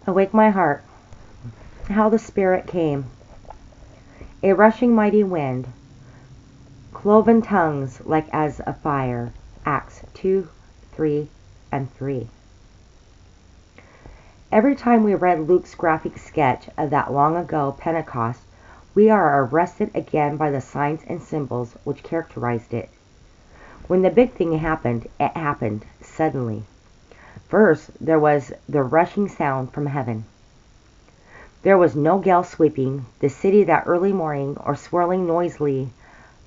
Awake my heart, how the Spirit came, a rushing mighty wind, cloven tongues like as of fire. Acts 2, 3, and 3. Every time we read Luke's graphic sketch of that long ago Pentecost, we are arrested again by the signs and symbols which characterized it. When the big thing happened, it happened suddenly. First, there was the rushing sound from heaven. There was no gale sweeping the city that early morning or swirling noisily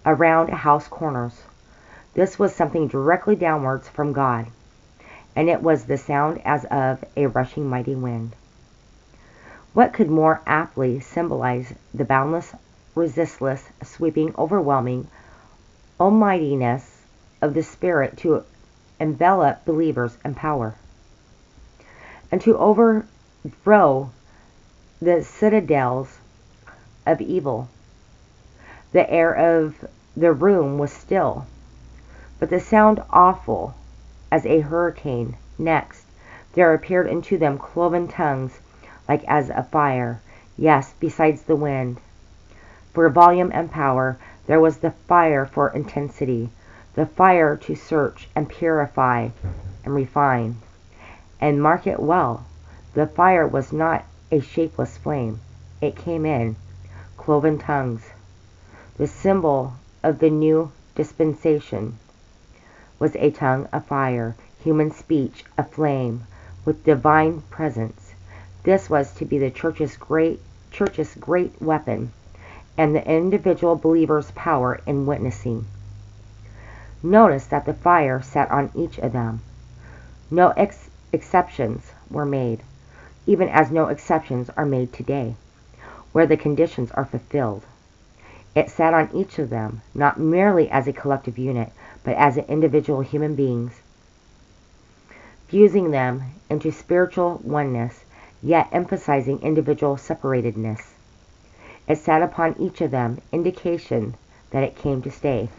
around house corners. This was something directly downwards from God, and it was the sound as of a rushing mighty wind. What could more aptly symbolize the boundless, resistless, sweeping, overwhelming almightiness of the Spirit to envelop believers in power, and to overthrow the citadels of evil? The air of the room was still, but the sound awful as a hurricane. Next, there appeared unto them cloven tongues like as of fire. Yes, besides the wind, for volume and power, there was the fire for intensity, the fire to search and purify and refine. And mark it well, the fire was not a shapeless flame. It came in cloven tongues. The symbol of the new dispensation was a tongue of fire, human speech aflame with divine presence. This was to be the church's great weapon and the individual believer's power in witnessing. Notice that the fire sat on each of them. No exceptions were made, even as no exceptions are made today, where the conditions are fulfilled. It sat on each of them, not merely as a collective unit, but as individual human beings, fusing them into spiritual oneness, yet emphasizing individual separatedness. It sat upon each of them, indication that it came to stay.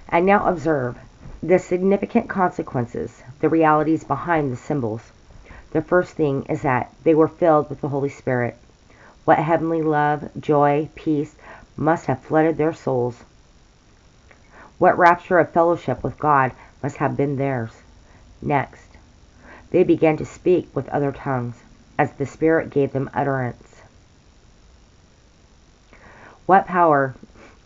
And now observe the significant consequences, the realities behind the symbols. The first thing is that they were filled with the Holy Spirit. What heavenly love, joy, peace must have flooded their souls. What rapture of fellowship with God must have been theirs. Next, they began to speak with other tongues, as the Spirit gave them utterance. What power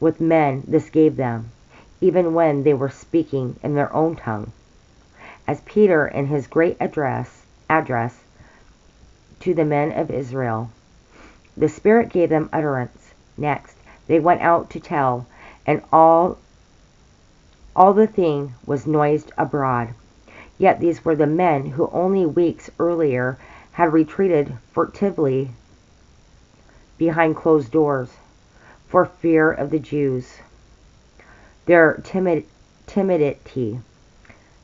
with men this gave them, even when they were speaking in their own tongue. As Peter in his great address to the men of Israel, the Spirit gave them utterance. Next, they went out to tell, and all the thing was noised abroad. Yet these were the men who only weeks earlier had retreated furtively behind closed doors for fear of the Jews. Their timidity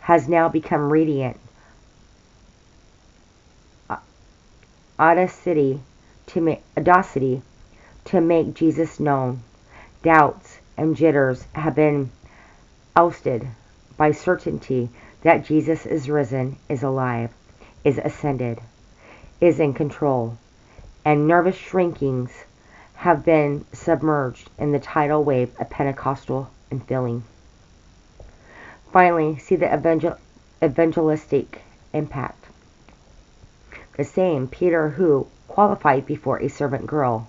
has now become radiant audacity to make Jesus known. Doubts and jitters have been ousted by certainty that Jesus is risen, is alive, is ascended, is in control, and nervous shrinkings have been submerged in the tidal wave of Pentecostal infilling. Finally, see the evangelistic impact. The same Peter who, qualified before a servant girl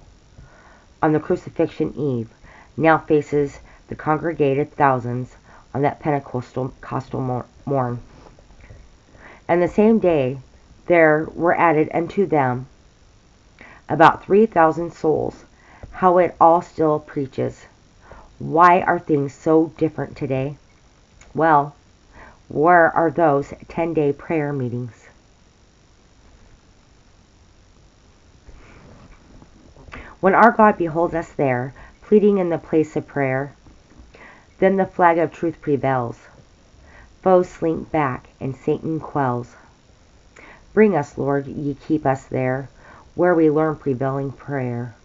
on the crucifixion eve, now faces the congregated thousands on that Pentecostal morn. And the same day there were added unto them about 3,000 souls. How it all still preaches. Why are things so different today? Well, where are those 10-day prayer meetings? When our God beholds us there, pleading in the place of prayer, then the flag of truth prevails. Foes slink back, and Satan quells. Bring us, Lord, ye keep us there, where we learn prevailing prayer.